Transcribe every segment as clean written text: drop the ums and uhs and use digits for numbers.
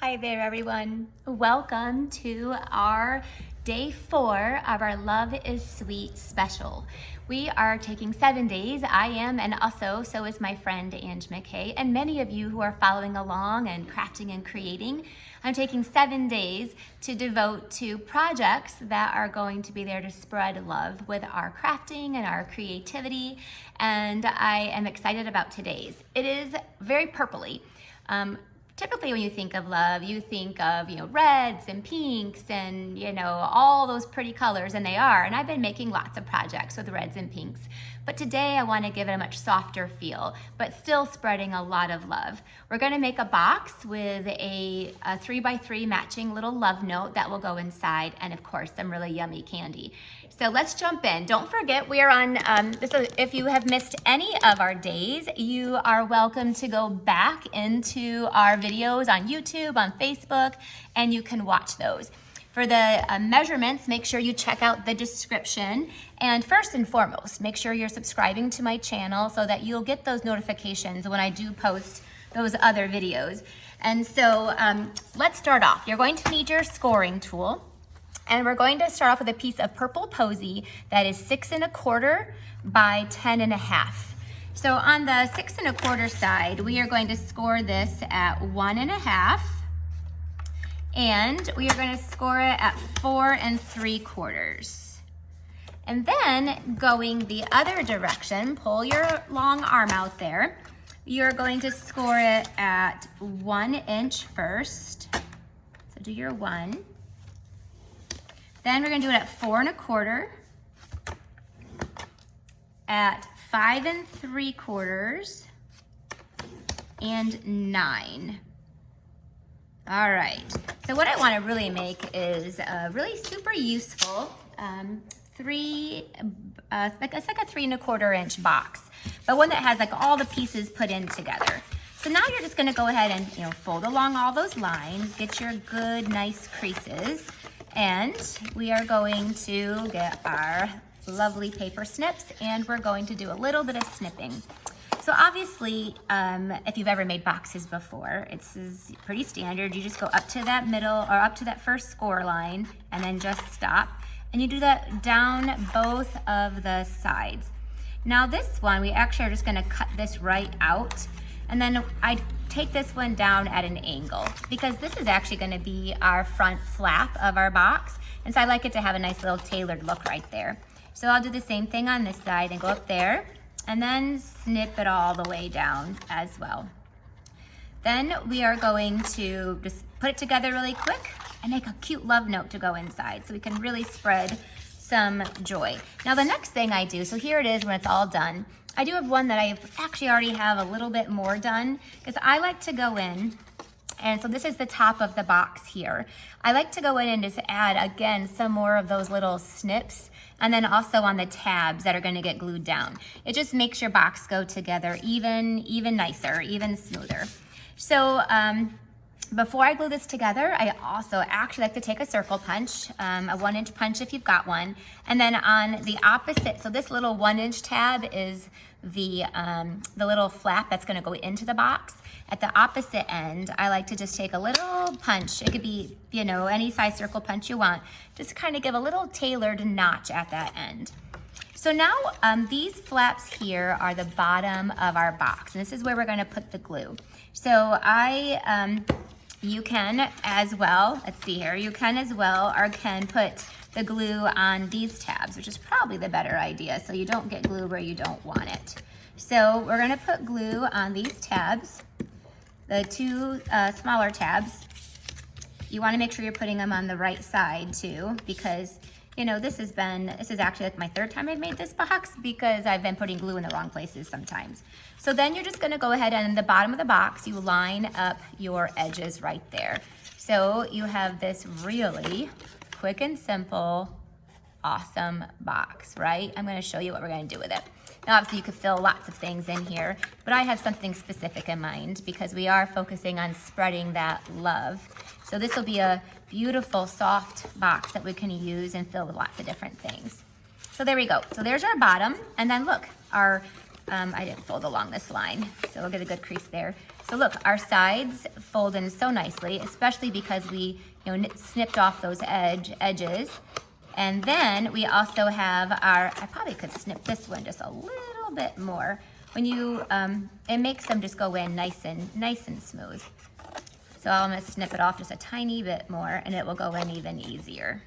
Hi there, everyone. Welcome to our day 4 of our Love is Sweet special. We are taking 7 days. I am, and also so is my friend Ange McKay, and many of you who are following along and crafting and creating. I'm taking 7 days to devote to projects that are going to be there to spread love with our crafting and our creativity, and I am excited about today's. It is very purpley. Typically when you think of love, you think of, reds and pinks and, all those pretty colors, and they are. And I've been making lots of projects with reds and pinks. But today I want to give it a much softer feel, but still spreading a lot of love. We're going to make a box with a 3x3 matching little love note that will go inside, and of course some really yummy candy. So let's jump in. Don't forget, we are on, if you have missed any of our days, you are welcome to go back into our videos on YouTube, on Facebook, and you can watch those. For the measurements, make sure you check out the description. And first and foremost, make sure you're subscribing to my channel so that you'll get those notifications when I do post those other videos. And so let's start off. You're going to need your scoring tool. And we're going to start off with a piece of purple Posy that is 6 1/4 by 10 1/2. So on the 6 1/4 side, we are going to score this at 1 1/2, and we are going to score it at 4 3/4. And then going the other direction, pull your long arm out there. You're going to score it at 1 inch first. So do your 1. Then we're going to do it at 4 1/4, at 5 3/4, and 9. All right. So what I want to really make is a really super useful it's like a 3 1/4 inch box, but one that has like all the pieces put in together. So now you're just going to go ahead and fold along all those lines, get your good nice creases. And we are going to get our lovely paper snips, and we're going to do a little bit of snipping. So obviously, if you've ever made boxes before, it's pretty standard. You just go up to that middle or up to that first score line and then just stop. And you do that down both of the sides. Now this one, we actually are just gonna cut this right out. And then I take this one down at an angle because this is actually going to be our front flap of our box. And so I like it to have a nice little tailored look right there. So I'll do the same thing on this side and go up there and then snip it all the way down as well. Then we are going to just put it together really quick and make a cute love note to go inside so we can really spread some joy. Now the next thing I do, so here it is when it's all done. I do have one that I actually already have a little bit more done because I like to go in, and so this is the top of the box here. I like to go in and just add, again, some more of those little snips, and then also on the tabs that are going to get glued down. It just makes your box go together even nicer, even smoother. So before I glue this together, I also actually like to take a circle punch, a 1 inch punch if you've got one. And then on the opposite, so this little 1 inch tab is the little flap that's gonna go into the box. At the opposite end, I like to just take a little punch. It could be, any size circle punch you want. Just kind of give a little tailored notch at that end. So now these flaps here are the bottom of our box, and this is where we're gonna put the glue. So you can as well, let's see here, you can as well or can put the glue on these tabs, which is probably the better idea so you don't get glue where you don't want it. So we're gonna put glue on these tabs, the two smaller tabs. You wanna make sure you're putting them on the right side too, because this is actually like my 3rd time I've made this box because I've been putting glue in the wrong places sometimes. So then you're just gonna go ahead and in the bottom of the box, you line up your edges right there. So you have this really quick and simple, awesome box, right? I'm gonna show you what we're gonna do with it. Now obviously you could fill lots of things in here, but I have something specific in mind because we are focusing on spreading that love. So this will be a beautiful soft box that we can use and fill with lots of different things. So there we go. So there's our bottom, and then look, our I didn't fold along this line, so we'll get a good crease there. So look, our sides fold in so nicely, especially because we snipped off those edges. And then we also have our, I probably could snip this one just a little bit more. When you, it makes them just go in nice and smooth. So I'm gonna snip it off just a tiny bit more and it will go in even easier.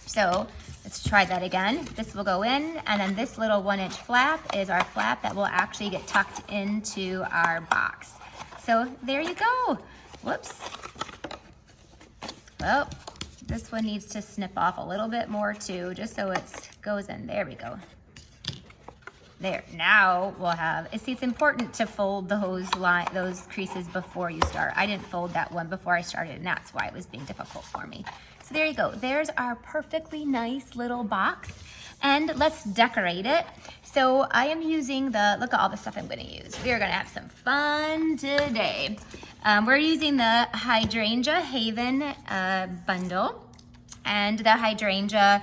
So let's try that again. This will go in, and then this little 1-inch flap is our flap that will actually get tucked into our box. So there you go. Whoops. Well, this one needs to snip off a little bit more too, just so it goes in. There we go. There, now we'll have, see, it's important to fold those creases before you start. I didn't fold that one before I started, and that's why it was being difficult for me. So there you go. There's our perfectly nice little box, and let's decorate it. So I am using look at all the stuff I'm gonna use. We are gonna have some fun today. We're using the Hydrangea Haven bundle, and the Hydrangea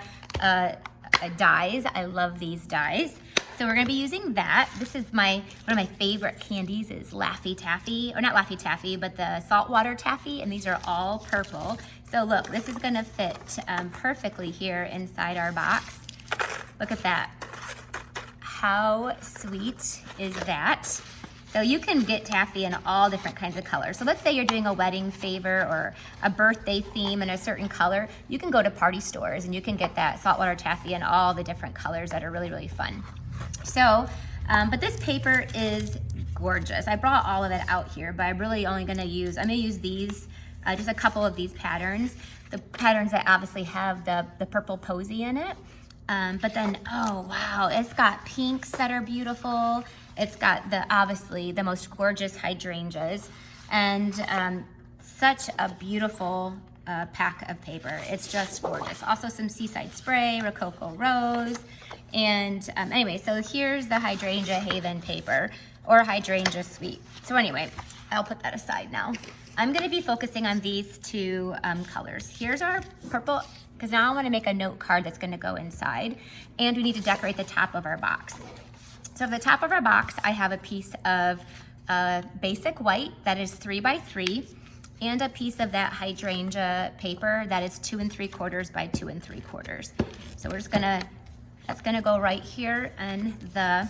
dies. I love these dies. So we're gonna be using that. This is one of my favorite candies is Laffy Taffy, or not Laffy Taffy, but the saltwater taffy, and these are all purple. So look, this is gonna fit perfectly here inside our box. Look at that. How sweet is that? So you can get taffy in all different kinds of colors. So let's say you're doing a wedding favor or a birthday theme in a certain color. You can go to party stores and you can get that saltwater taffy in all the different colors that are really, really fun. So, but this paper is gorgeous. I brought all of it out here, but I'm really only gonna use these, just a couple of these patterns. The patterns that obviously have the purple Posy in it. But then, oh wow, it's got pinks that are beautiful. It's got obviously the most gorgeous hydrangeas, and such a beautiful pack of paper. It's just gorgeous. Also some Seaside Spray, Rococo Rose, and anyway, so here's the Hydrangea Haven paper, or Hydrangea Sweet. So anyway, I'll put that aside now. I'm gonna be focusing on these two colors. Here's our purple, because now I wanna make a note card that's gonna go inside, and we need to decorate the top of our box. So for the top of our box, I have a piece of basic white that is 3 by 3, and a piece of that hydrangea paper that is 2 3/4 by 2 3/4. So we're just that's gonna go right here in the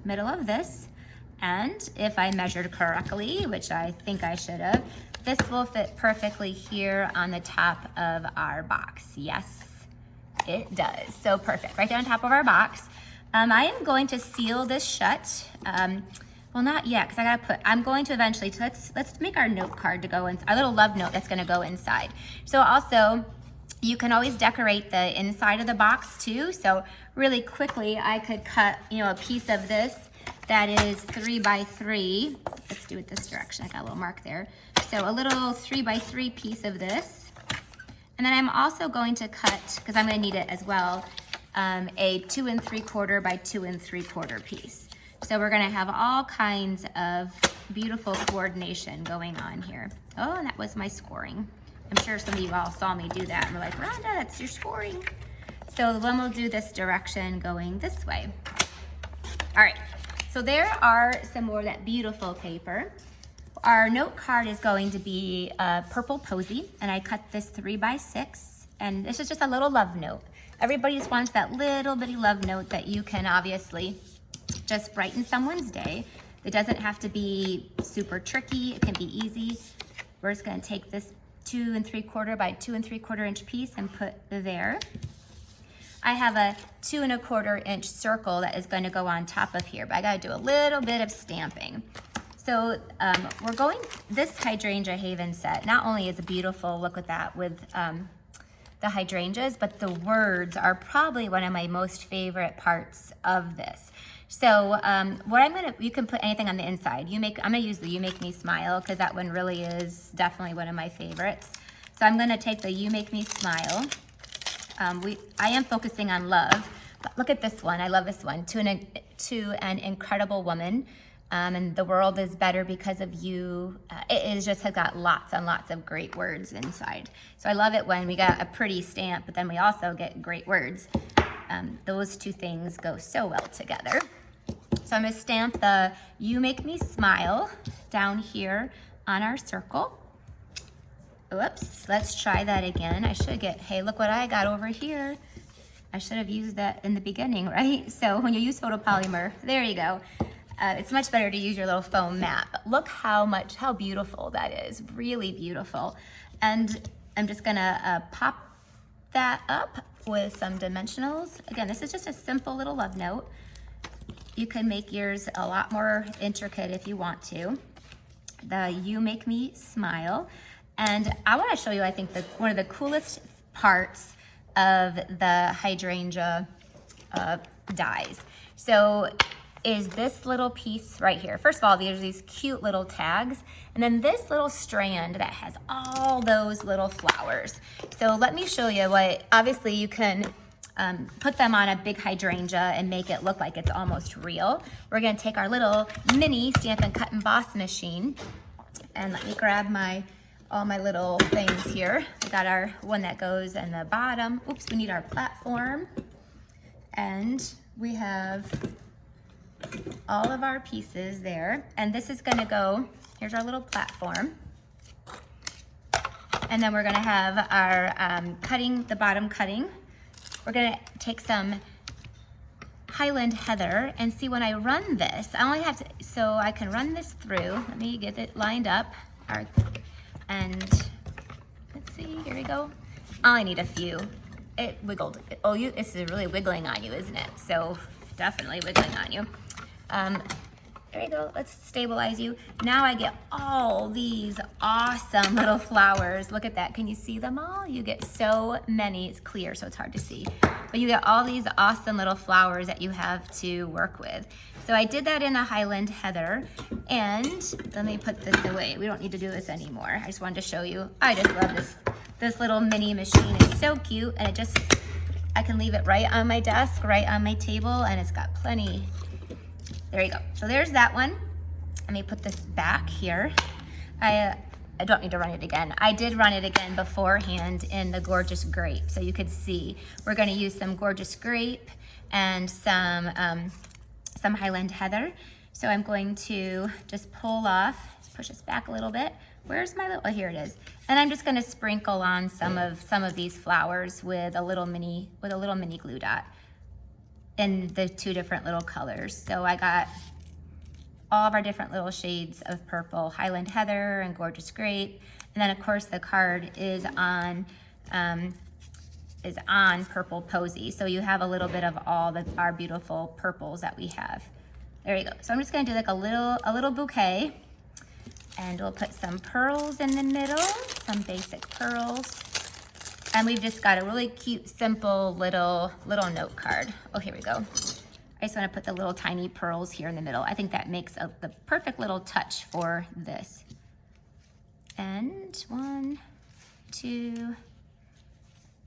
middle of this. And if I measured correctly, which I think I should have, this will fit perfectly here on the top of our box. Yes, it does. So perfect, right down on top of our box. I am going to seal this shut. Well, not yet, because I'm going to eventually, let's make our note card to go in, our little love note that's gonna go inside. So also, you can always decorate the inside of the box too. So really quickly, I could cut, a piece of this that is 3 by 3. Let's do it this direction, I got a little mark there. So a little 3 by 3 piece of this. And then I'm also going to cut, because I'm gonna need it as well, a 2 3/4 by 2 3/4 piece. So we're gonna have all kinds of beautiful coordination going on here. Oh, and that was my scoring. I'm sure some of you all saw me do that and were like, Rhonda, that's your scoring. So then we'll do this direction going this way. All right, so there are some more of that beautiful paper. Our note card is going to be purple Posy, and I cut this 3 by 6, and this is just a little love note. Everybody just wants that little bitty love note that you can obviously just brighten someone's day. It doesn't have to be super tricky, it can be easy. We're just gonna take this 2 3/4 by 2 3/4 inch piece and put there. I have a 2 1/4 inch circle that is gonna go on top of here, but I gotta do a little bit of stamping. So this Hydrangea Haven set not only is a beautiful, look at that, with the hydrangeas, but the words are probably one of my most favorite parts of this. So you can put anything on the inside. I'm gonna use the You Make Me Smile, because that one really is definitely one of my favorites. So I'm gonna take the You Make Me Smile. I am focusing on love, but look at this one. I love this one. To an incredible woman. And the world is better because of you. Has got lots and lots of great words inside. So I love it when we got a pretty stamp, but then we also get great words. Those two things go so well together. So I'm gonna stamp the You Make Me Smile down here on our circle. Whoops, let's try that again. I should get, hey, look what I got over here. I should have used that in the beginning, right? So when you use photopolymer, there you go. It's much better to use your little foam mat. But look how beautiful that is, really beautiful. And I'm just gonna pop that up with some dimensionals. Again, this is just a simple little love note. You can make yours a lot more intricate if you want to. The You Make Me Smile. And I wanna show you, I think, one of the coolest parts of the hydrangea dies. So is this little piece right here. First of all, there's these cute little tags, and then this little strand that has all those little flowers. So let me show you what, obviously you can put them on a big hydrangea and make it look like it's almost real. We're gonna take our little mini Stampin' Cut and Emboss machine, and let me grab all my little things here. We got our one that goes in the bottom. Oops, we need our platform. And we have all of our pieces there. And this is gonna go, here's our little platform. And then we're gonna have our the bottom cutting. We're gonna take some Highland Heather and see when I run this, I only have to, so I can run this through. Let me get it lined up. And let's see, here we go. I only need a few. It wiggled. Oh, this is really wiggling on you, isn't it? So definitely wiggling on you. There we go, let's stabilize you. Now I get all these awesome little flowers. Look at that, can you see them all? You get so many, it's clear so it's hard to see. But you get all these awesome little flowers that you have to work with. So I did that in the Highland Heather, and let me put this away. We don't need to do this anymore. I just wanted to show you. I just love this little mini machine. It's so cute, and I can leave it right on my desk, right on my table, and it's got plenty. There you go. So there's that one. Let me put this back here. I don't need to run it again. I did run it again beforehand in the Gorgeous Grape, so you could see. We're going to use some Gorgeous Grape and some Highland Heather. So I'm going to just pull off, push this back a little bit. Where's my little? Oh, here it is. And I'm just going to sprinkle on some of these flowers with a little mini glue dot in the two different little colors. So I got all of our different little shades of purple, Highland Heather and Gorgeous Grape. And then of course the card is on Purple Posy. So you have a little bit of all our beautiful purples that we have. There you go. So I'm just gonna do like a little bouquet, and we'll put some pearls in the middle, some basic pearls. And we've just got a really cute, simple little note card. Oh, here we go. I just want to put the little tiny pearls here in the middle. I think that makes the perfect little touch for this. And 1, 2,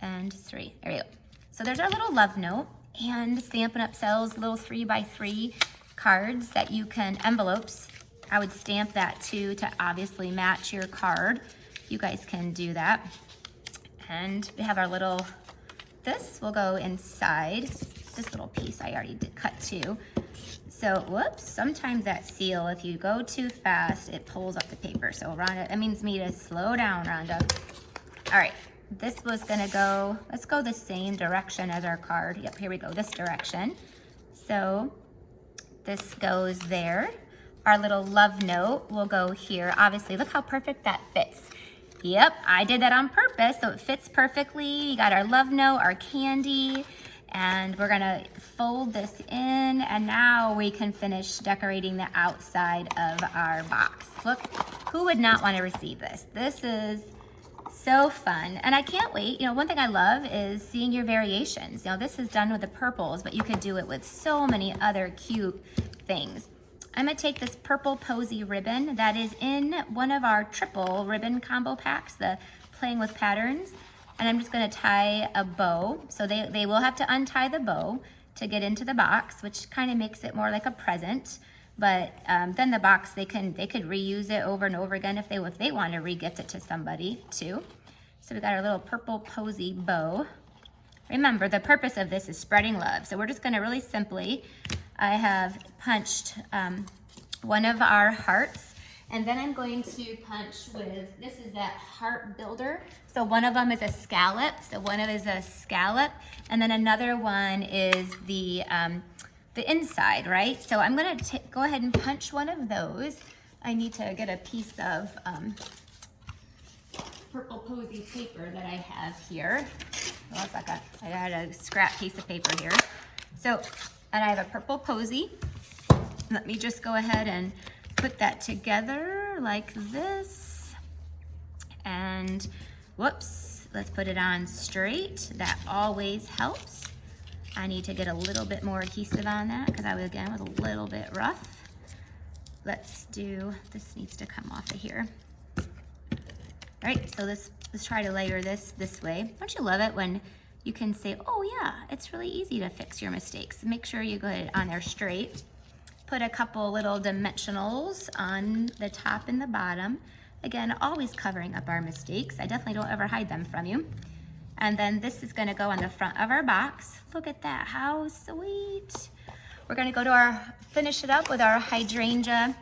and 3. There we go. So there's our little love note, and Stampin' Up! Sells little 3x3 cards that you can, envelopes. I would stamp that too to obviously match your card. You guys can do that. And we have our little, this will go inside. This little piece I already did cut too. So, whoops, sometimes that seal, if you go too fast, it pulls up the paper. So Rhonda, that means me to slow down, Rhonda. All right, this was gonna go, let's go the same direction as our card. Yep, here we go, this direction. So this goes there. Our little love note will go here. Obviously, look how perfect that fits. Yep, I did that on purpose, so it fits perfectly. You got our love note, our candy, and we're gonna fold this in, and now we can finish decorating the outside of our box. Look, who would not want to receive this? This is so fun, and I can't wait. You know, one thing I love is seeing your variations. You know, this is done with the purples, but you could do it with so many other cute things. I'm gonna take this purple Posy ribbon that is in one of our triple ribbon combo packs, the Playing with Patterns, and I'm just gonna tie a bow. So they will have to untie the bow to get into the box, which kind of makes it more like a present. But then the box, they could reuse it over and over again if they want to re-gift it to somebody too. So we got our little purple Posy bow. remember the purpose of this is spreading love. So we're just gonna really simply, I have punched one of our hearts, and then I'm going to punch with, this is that heart builder. So one of them is a scallop. So one of them is a scallop, and then another one is the inside, right? So I'm gonna go ahead and punch one of those. I need to get a piece of purple Posy paper that I have here. Well, it's like I had a scrap piece of paper here. So, and I have a purple Posy. Let me just go ahead and put that together like this. And whoops, let's put it on straight. That always helps. I need to get a little bit more adhesive on that because I was a little bit rough. Let's do, this needs to come off of here. All right, so let's try to layer this way. Don't you love it when you can say, oh yeah, it's really easy to fix your mistakes. Make sure you go on there straight. Put a couple little dimensionals on the top and the bottom. Again, always covering up our mistakes. I definitely don't ever hide them from you. And then this is gonna go on the front of our box. Look at that, how sweet. We're gonna go to finish it up with our Hydrangea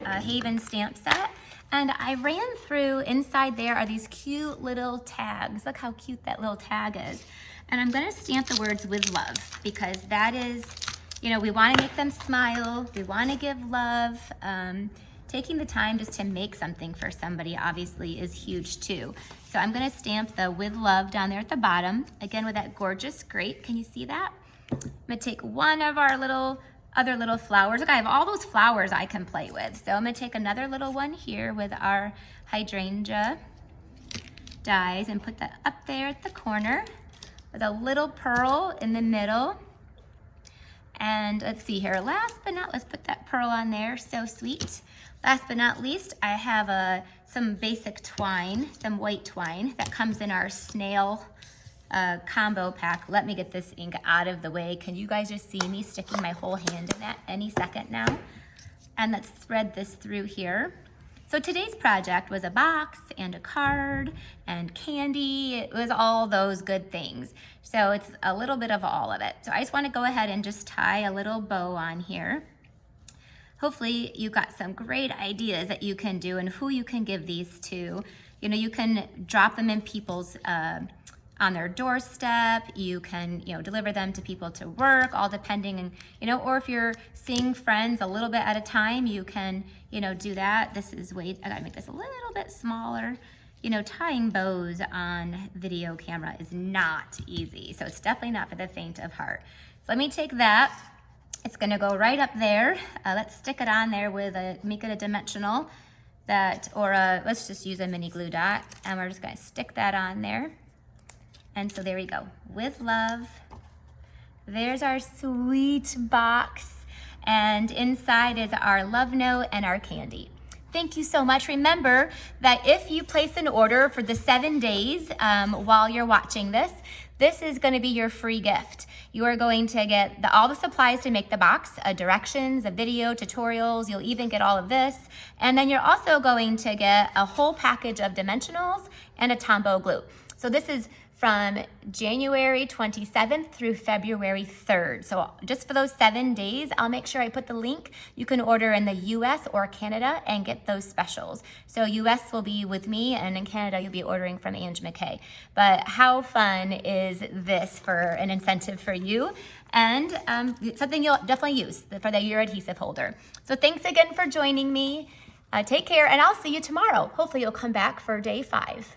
Haven stamp set. And I ran through, inside there are these cute little tags. Look how cute that little tag is. And I'm gonna stamp the words with love because that is, you know, we wanna make them smile, we wanna give love. Taking the time just to make something for somebody obviously is huge too. So I'm gonna stamp the with love down there at the bottom, again with that gorgeous grape. Can you see that? I'm gonna take one of our other little flowers. Look, I have all those flowers I can play with. So I'm gonna take another little one here with our hydrangea dies and put that up there at the corner with a little pearl in the middle. And let's see here, let's put that pearl on there, so sweet. Last but not least, I have some basic twine, some white twine that comes in our snail combo pack. Let me get this ink out of the way. Can you guys just see me sticking my whole hand in that any second now? And let's thread this through here. So today's project was a box and a card and candy. It was all those good things. So it's a little bit of all of it. So I just want to go ahead and just tie a little bow on here. Hopefully you got some great ideas that you can do and who you can give these to. You know, you can drop them in people's on their doorstep. You can, you know, deliver them to people to work, all depending on, you know, or if you're seeing friends a little bit at a time, you can, you know, do that. This is I gotta make this a little bit smaller. You know, tying bows on video camera is not easy. So it's definitely not for the faint of heart. So let me take that. It's gonna go right up there. Let's stick it on there with make it a dimensional let's just use a mini glue dot, and we're just gonna stick that on there. And so there we go, with love. There's our sweet box, and inside is our love note and our candy. Thank you so much. Remember that if you place an order for the 7 days while you're watching this, this is gonna be your free gift. You are going to get all the supplies to make the box, directions, a video, tutorials, you'll even get all of this. And then you're also going to get a whole package of dimensionals and a Tombow glue. So this is from January 27th through February 3rd. So just for those 7 days, I'll make sure I put the link. You can order in the US or Canada and get those specials. So US will be with me, and in Canada, you'll be ordering from Ange McKay. But how fun is this for an incentive for you? And something you'll definitely use for your adhesive holder. So thanks again for joining me. Take care, and I'll see you tomorrow. Hopefully you'll come back for day 5.